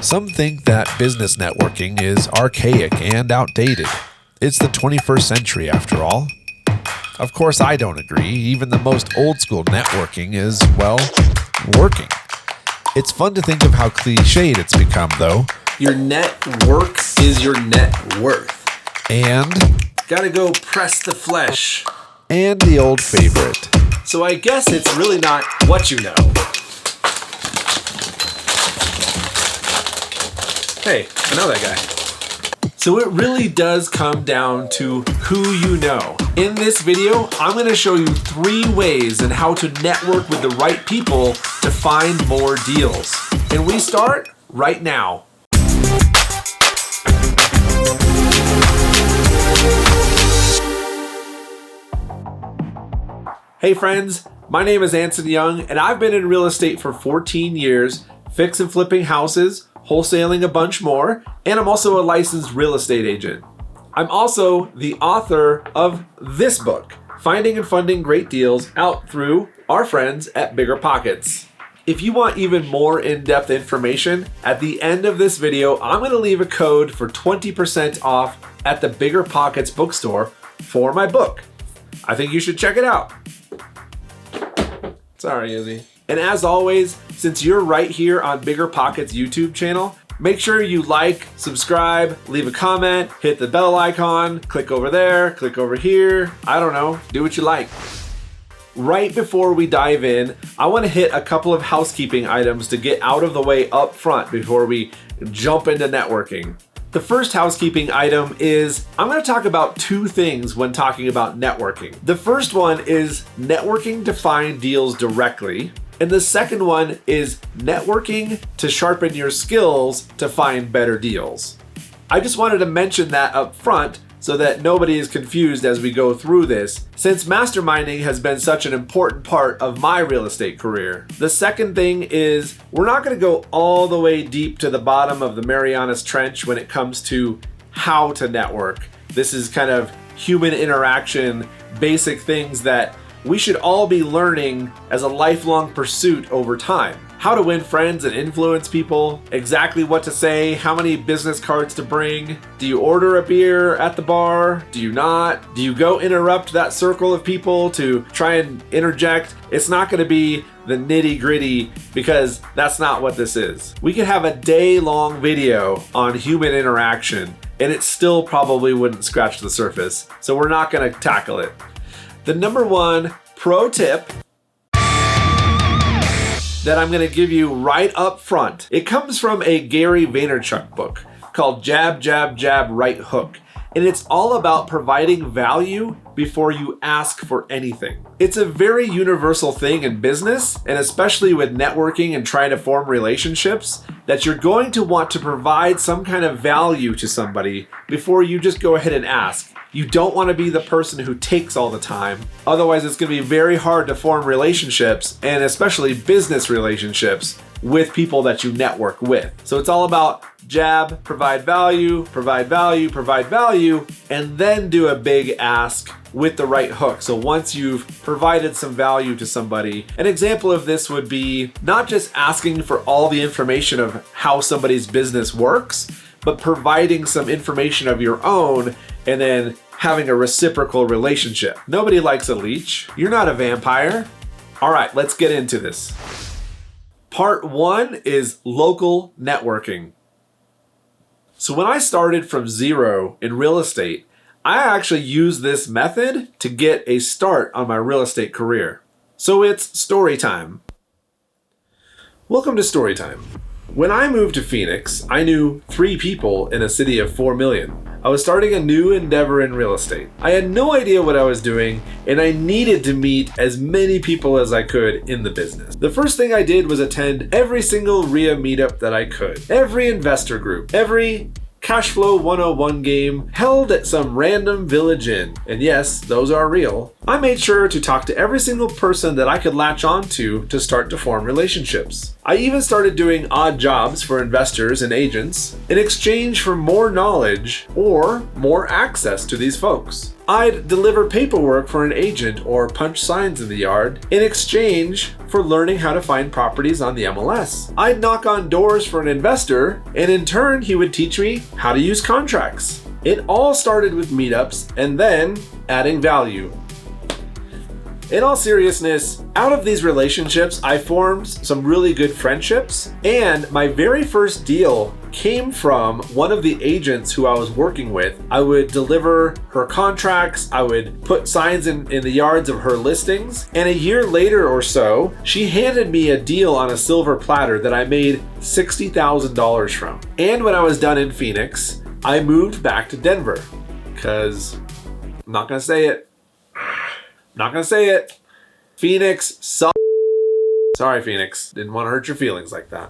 Some think that business networking is archaic and outdated. It's the 21st century after all. Of course, I don't agree. Even the most old school networking is, well, working. It's fun to think of how cliched it's become, though. Your network is your net worth. And Gotta go press the flesh. And the old favorite. So I guess it's really not what you know. Hey, I know that guy. So it really does come down to who you know. In this video, I'm going to show you 3 ways on how to network with the right people to find more deals. And we start right now. Hey friends, my name is Anson Young, and I've been in real estate for 14 years, fix and flipping houses, wholesaling a bunch more, and I'm also a licensed real estate agent. I'm also the author of this book, Finding and Funding Great Deals, out through our friends at BiggerPockets. If you want even more in-depth information, at the end of this video, I'm going to leave a code for 20% off at the BiggerPockets bookstore for my book. I think you should check it out. Sorry, Izzy. And as always, since you're right here on BiggerPockets YouTube channel, make sure you like, subscribe, leave a comment, hit the bell icon, click over there, click over here. I don't know, do what you like. Right before we dive in, I want to hit a couple of housekeeping items to get out of the way up front before we jump into networking. The first housekeeping item is I'm going to talk about 2 things when talking about networking. The first one is networking to find deals directly. And the second one is networking to sharpen your skills to find better deals. I just wanted to mention that up front so that nobody is confused as we go through this, since masterminding has been such an important part of my real estate career. The second thing is we're not going to go all the way deep to the bottom of the Marianas Trench when it comes to how to network. This is kind of human interaction, basic things that we should all be learning as a lifelong pursuit over time. How to win friends and influence people, exactly what to say, how many business cards to bring. Do you order a beer at the bar? Do you not? Do you go interrupt that circle of people to try and interject? It's not going to be the nitty gritty because that's not what this is. We could have a day-long video on human interaction and it still probably wouldn't scratch the surface. So we're not going to tackle it. The number 1 pro tip that I'm going to give you right up front, it comes from a Gary Vaynerchuk book called Jab, Jab, Jab, Right Hook. And it's all about providing value before you ask for anything. It's a very universal thing in business, and especially with networking and trying to form relationships, that you're going to want to provide some kind of value to somebody before you just go ahead and ask. You don't want to be the person who takes all the time. Otherwise, it's going to be very hard to form relationships, and especially business relationships, with people that you network with. So it's all about jab, provide value, provide value, provide value, and then do a big ask with the right hook. So once you've provided some value to somebody, an example of this would be not just asking for all the information of how somebody's business works, but providing some information of your own and then having a reciprocal relationship. Nobody likes a leech. You're not a vampire. All right, let's get into this. Part 1 is local networking. So when I started from zero in real estate, I actually used this method to get a start on my real estate career. So it's story time. Welcome to story time. When I moved to Phoenix, I knew 3 people in a city of 4 million. I was starting a new endeavor in real estate. I had no idea what I was doing, and I needed to meet as many people as I could in the business. The first thing I did was attend every single RIA meetup that I could, every investor group, every Cashflow 101 game held at some random village inn. And yes, those are real. I made sure to talk to every single person that I could latch onto to start to form relationships. I even started doing odd jobs for investors and agents in exchange for more knowledge or more access to these folks. I'd deliver paperwork for an agent or punch signs in the yard in exchange for learning how to find properties on the MLS. I'd knock on doors for an investor, and in turn, he would teach me how to use contracts. It all started with meetups and then adding value. In all seriousness, out of these relationships, I formed some really good friendships, and my very first deal came from one of the agents who I was working with. I would deliver her contracts, I would put signs in the yards of her listings, and a year later or so, she handed me a deal on a silver platter that I made $60,000 from. And when I was done in Phoenix, I moved back to Denver, because I'm not gonna say it. Not gonna say it. Phoenix sucks. Sorry, Phoenix. Didn't want to hurt your feelings like that.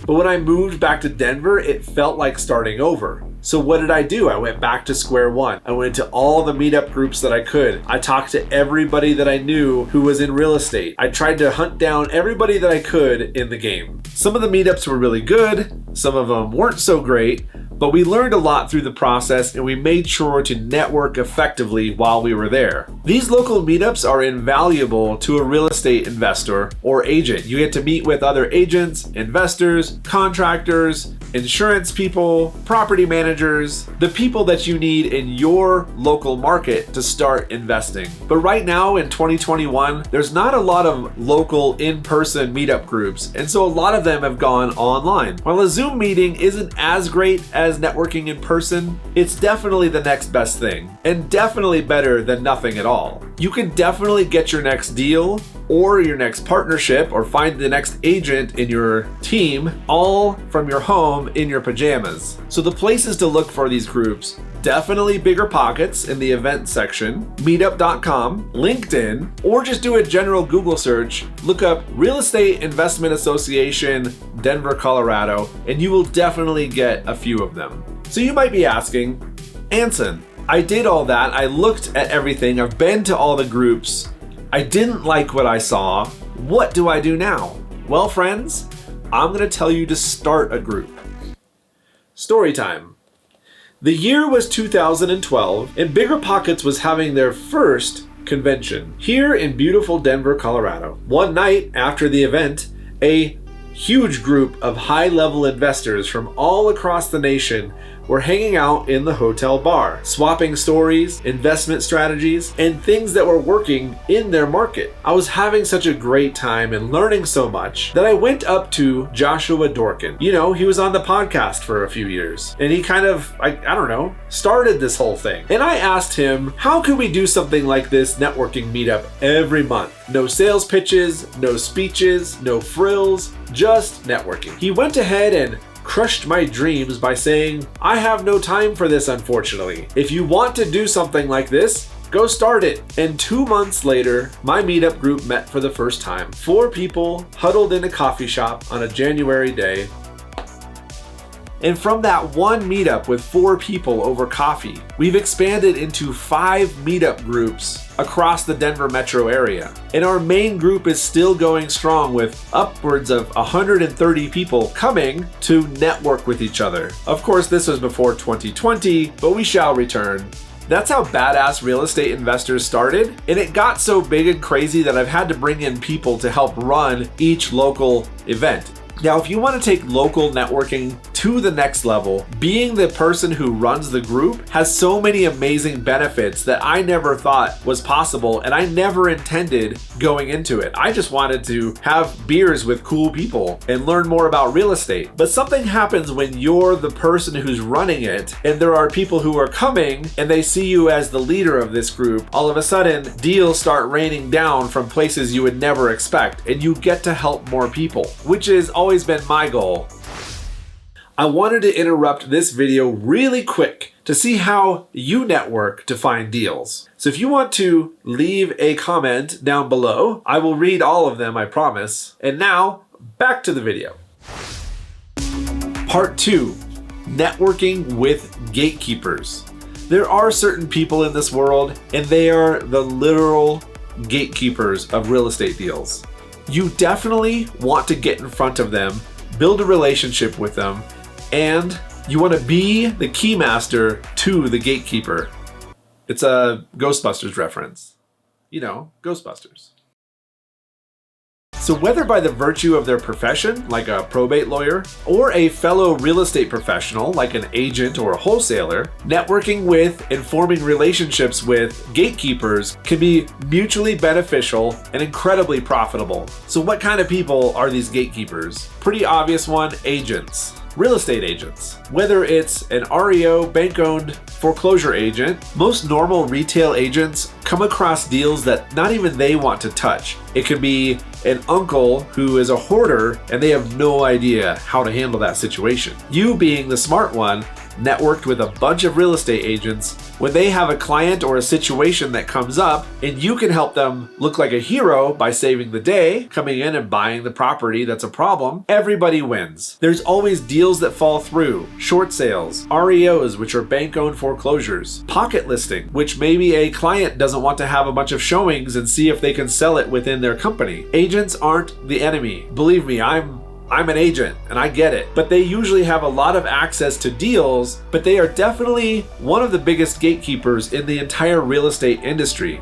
But when I moved back to Denver, it felt like starting over. So what did I do? I went back to square one. I went to all the meetup groups that I could. I talked to everybody that I knew who was in real estate. I tried to hunt down everybody that I could in the game. Some of the meetups were really good. Some of them weren't so great. But we learned a lot through the process, and we made sure to network effectively while we were there. These local meetups are invaluable to a real estate investor or agent. You get to meet with other agents, investors, contractors, insurance people, property managers, the people that you need in your local market to start investing. But right now in 2021, there's not a lot of local in-person meetup groups, and so a lot of them have gone online. While a Zoom meeting isn't as great as networking in person, it's definitely the next best thing, and definitely better than nothing at all. You can definitely get your next deal or your next partnership or find the next agent in your team all from your home in your pajamas. So the places to look for these groups: definitely BiggerPockets in the event section, meetup.com, LinkedIn, or just do a general Google search, look up Real Estate Investment Association, Denver, Colorado, and you will definitely get a few of them. So you might be asking, Anson, I did all that, I looked at everything, I've been to all the groups, I didn't like what I saw, what do I do now? Well, friends, I'm gonna tell you to start a group. Story time. The year was 2012, and BiggerPockets was having their first convention here in beautiful Denver, Colorado. One night after the event, a huge group of high-level investors from all across the nation were hanging out in the hotel bar, swapping stories, investment strategies, and things that were working in their market. I was having such a great time and learning so much that I went up to Joshua Dorkin. You know, he was on the podcast for a few years, and he kind of, I don't know, started this whole thing. And I asked him, how could we do something like this networking meetup every month? No sales pitches, no speeches, no frills, just networking. He went ahead and crushed my dreams by saying, I have no time for this, unfortunately. If you want to do something like this, go start it. And 2 months later, my meetup group met for the first time. 4 people huddled in a coffee shop on a January day. And from that one meetup with 4 people over coffee, we've expanded into 5 meetup groups across the Denver metro area. And our main group is still going strong with upwards of 130 people coming to network with each other. Of course, this was before 2020, but we shall return. That's how Badass Real Estate Investors started, and it got so big and crazy that I've had to bring in people to help run each local event. Now, if you want to take local networking to the next level, being the person who runs the group has so many amazing benefits that I never thought was possible, and I never intended going into it. I just wanted to have beers with cool people and learn more about real estate. But something happens when you're the person who's running it, and there are people who are coming and they see you as the leader of this group. All of a sudden, deals start raining down from places you would never expect, and you get to help more people, which is always been my goal. I wanted to interrupt this video really quick to see how you network to find deals. So if you want to leave a comment down below, I will read all of them, I promise. And now, back to the video. Part 2, networking with gatekeepers. There are certain people in this world, and they are the literal gatekeepers of real estate deals. You definitely want to get in front of them, build a relationship with them, and you want to be the keymaster to the gatekeeper. It's a Ghostbusters reference. You know, Ghostbusters. So whether by the virtue of their profession, like a probate lawyer, or a fellow real estate professional, like an agent or a wholesaler, networking with and forming relationships with gatekeepers can be mutually beneficial and incredibly profitable. So what kind of people are these gatekeepers? Pretty obvious one, agents. Real estate agents. Whether it's an REO, bank-owned foreclosure agent, most normal retail agents come across deals that not even they want to touch. It could be an uncle who is a hoarder and they have no idea how to handle that situation. You, being the smart one, networked with a bunch of real estate agents when they have a client or a situation that comes up, and you can help them look like a hero by saving the day, coming in and buying the property that's a problem. Everybody wins. There's always deals that fall through, short sales, REOs, which are bank-owned foreclosures, pocket listing, which maybe a client doesn't want to have a bunch of showings and see if they can sell it within their company. Agents aren't the enemy. Believe me, I'm an agent and I get it, but they usually have a lot of access to deals, but they are definitely one of the biggest gatekeepers in the entire real estate industry.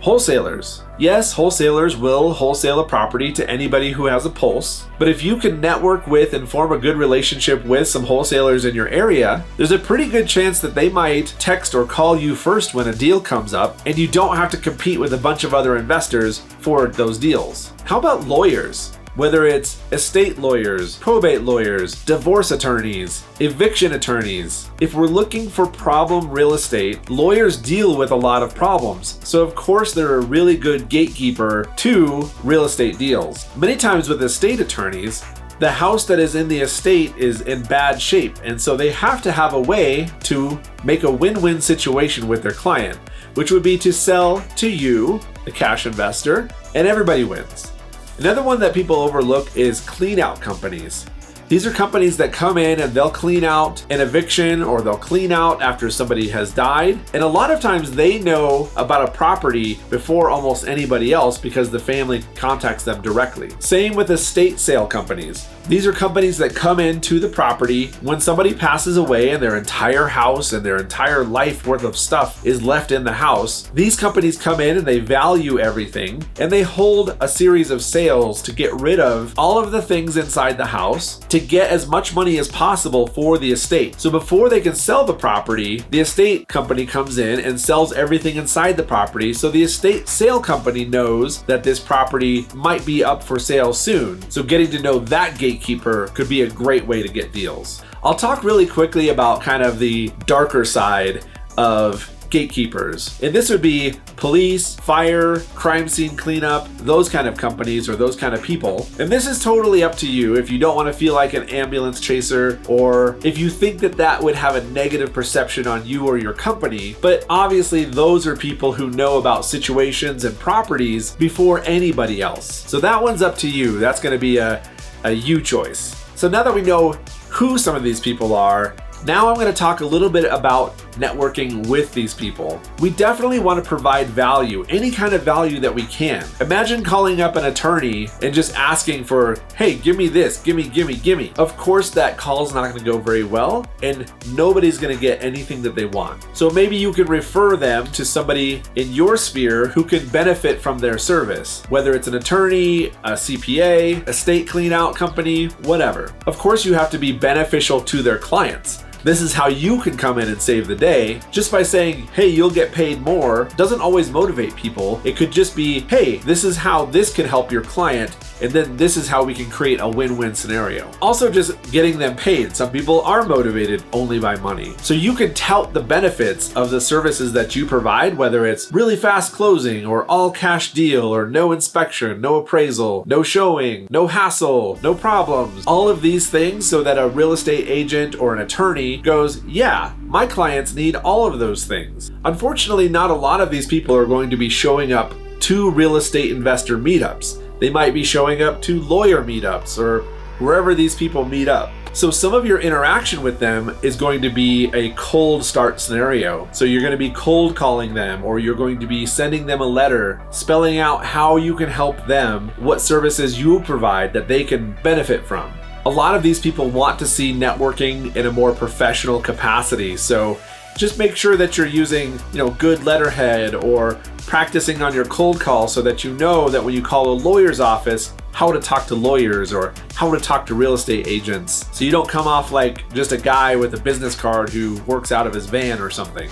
Wholesalers. Yes, wholesalers will wholesale a property to anybody who has a pulse, but if you can network with and form a good relationship with some wholesalers in your area, there's a pretty good chance that they might text or call you first when a deal comes up, and you don't have to compete with a bunch of other investors for those deals. How about lawyers? Whether it's estate lawyers, probate lawyers, divorce attorneys, eviction attorneys. If we're looking for problem real estate, lawyers deal with a lot of problems. So of course they're a really good gatekeeper to real estate deals. Many times with estate attorneys, the house that is in the estate is in bad shape, and so they have to have a way to make a win-win situation with their client, which would be to sell to you, the cash investor, and everybody wins. Another one that people overlook is clean out companies. These are companies that come in and they'll clean out an eviction or they'll clean out after somebody has died. And a lot of times they know about a property before almost anybody else because the family contacts them directly. Same with estate sale companies. These are companies that come into the property when somebody passes away and their entire house and their entire life worth of stuff is left in the house. These companies come in and they value everything and they hold a series of sales to get rid of all of the things inside the house to get as much money as possible for the estate. So before they can sell the property, the estate company comes in and sells everything inside the property. So the estate sale company knows that this property might be up for sale soon. So getting to know that gatekeeper could be a great way to get deals. I'll talk really quickly about kind of the darker side of gatekeepers. And this would be police, fire, crime scene cleanup, those kind of companies or those kind of people. And this is totally up to you if you don't want to feel like an ambulance chaser or if you think that that would have a negative perception on you or your company. But obviously those are people who know about situations and properties before anybody else. So that one's up to you. That's going to be a you choice. So now that we know who some of these people are, now I'm going to talk a little bit about networking with these people. We definitely want to provide value, any kind of value that we can. Imagine calling up an attorney and just asking for, hey, give me this, give me. Of course, that call's not going to go very well and nobody's going to get anything that they want. So maybe you can refer them to somebody in your sphere who can benefit from their service, whether it's an attorney, a CPA, estate clean out company, whatever. Of course, you have to be beneficial to their clients. This is how you can come in and save the day. Just by saying, hey, you'll get paid more, doesn't always motivate people. It could just be, hey, this is how this can help your client, and then this is how we can create a win-win scenario. Also, just getting them paid. Some people are motivated only by money. So you can tout the benefits of the services that you provide, whether it's really fast closing or all cash deal or no inspection, no appraisal, no showing, no hassle, no problems. All of these things so that a real estate agent or an attorney goes, yeah, my clients need all of those things. Unfortunately, not a lot of these people are going to be showing up to real estate investor meetups. They might be showing up to lawyer meetups or wherever these people meet up. So some of your interaction with them is going to be a cold start scenario. So you're going to be cold calling them, or you're going to be sending them a letter spelling out how you can help them, what services you provide that they can benefit from. A lot of these people want to see networking in a more professional capacity. So just make sure that you're using, good letterhead or practicing on your cold call so that you know that when you call a lawyer's office, how to talk to lawyers or how to talk to real estate agents. So you don't come off like just a guy with a business card who works out of his van or something.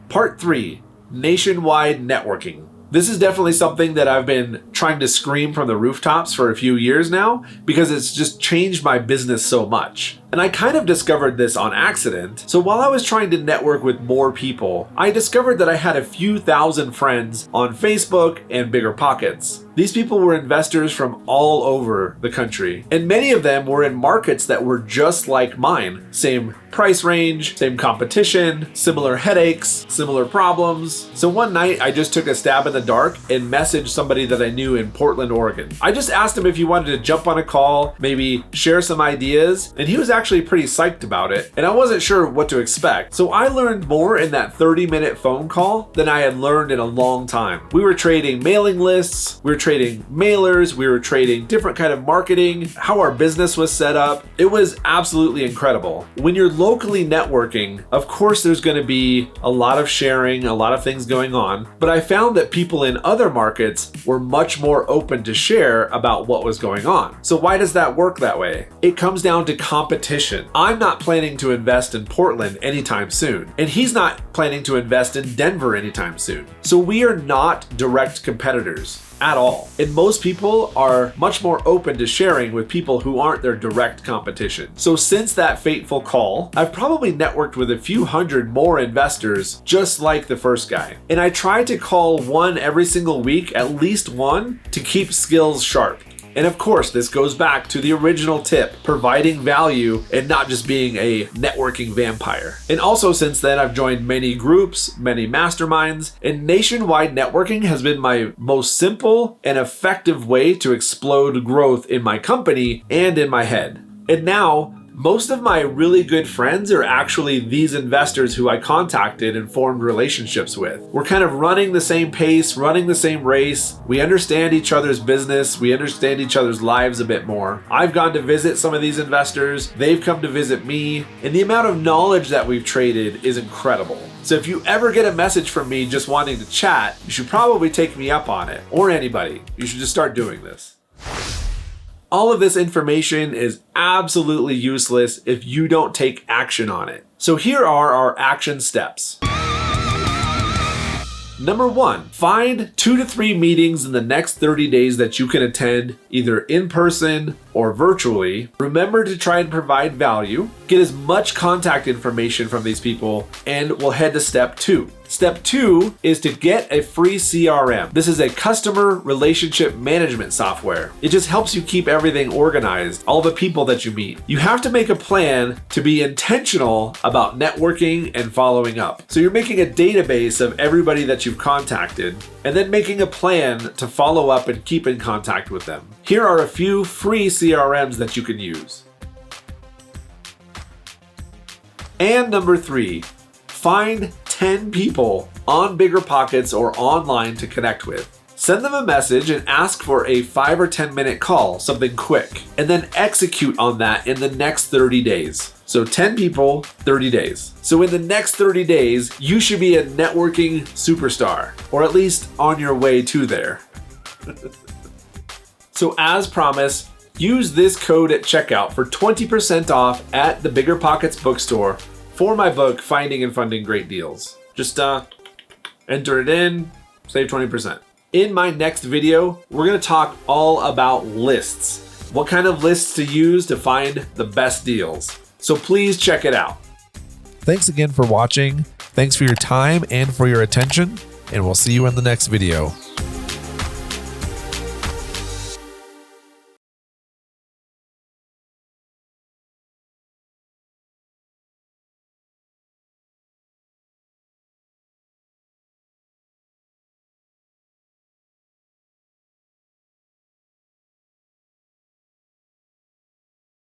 Part 3, nationwide networking. This is definitely something that I've been trying to scream from the rooftops for a few years now because it's just changed my business so much. And I kind of discovered this on accident. So while I was trying to network with more people, I discovered that I had a few thousand friends on Facebook and BiggerPockets. These people were investors from all over the country, and many of them were in markets that were just like mine. Same price range, same competition, similar headaches, similar problems. So one night I just took a stab in the dark and messaged somebody that I knew in Portland, Oregon. I just asked him if he wanted to jump on a call, maybe share some ideas, and he was actually pretty psyched about it, and I wasn't sure what to expect. So I learned more in that 30-minute phone call than I had learned in a long time. We were trading mailing lists, we were trading mailers, we were trading different kind of marketing, how our business was set up. It was absolutely incredible. When you're locally networking, of course there's going to be a lot of sharing, a lot of things going on, but I found that people in other markets were much more open to share about what was going on. So why does that work that way? It comes down to competition. I'm not planning to invest in Portland anytime soon, and he's not planning to invest in Denver anytime soon. So we are not direct competitors at all. And most people are much more open to sharing with people who aren't their direct competition. So since that fateful call, I've probably networked with a few hundred more investors just like the first guy. And I try to call one every single week, at least one, to keep skills sharp. And of course, this goes back to the original tip, providing value and not just being a networking vampire. And also since then, I've joined many groups, many masterminds, and nationwide networking has been my most simple and effective way to explode growth in my company and in my head. And now, most of my really good friends are actually these investors who I contacted and formed relationships with. We're kind of running the same pace, running the same race. We understand each other's business. We understand each other's lives a bit more. I've gone to visit some of these investors. They've come to visit me. And the amount of knowledge that we've traded is incredible. So if you ever get a message from me just wanting to chat, you should probably take me up on it, or anybody. You should just start doing this. All of this information is absolutely useless if you don't take action on it. So here are our action steps. Number 1, find 2 to 3 meetings in the next 30 days that you can attend either in person or virtually. Remember to try and provide value. Get as much contact information from these people, and we'll head to step 2. Step 2 is to get a free CRM. This is a customer relationship management software. It just helps you keep everything organized, all the people that you meet. You have to make a plan to be intentional about networking and following up. So you're making a database of everybody that you've contacted, and then making a plan to follow up and keep in contact with them. Here are a few free CRMs that you can use. And number 3, find 10 people on BiggerPockets or online to connect with. Send them a message and ask for a 5 or 10 minute call, something quick, and then execute on that in the next 30 days. So 10 people, 30 days. So in the next 30 days, you should be a networking superstar, or at least on your way to there. So as promised, use this code at checkout for 20% off at the BiggerPockets bookstore for my book, Finding and Funding Great Deals. Just enter it in, save 20%. In my next video, we're gonna talk all about lists. What kind of lists to use to find the best deals. So please check it out. Thanks again for watching. Thanks for your time and for your attention, and we'll see you in the next video.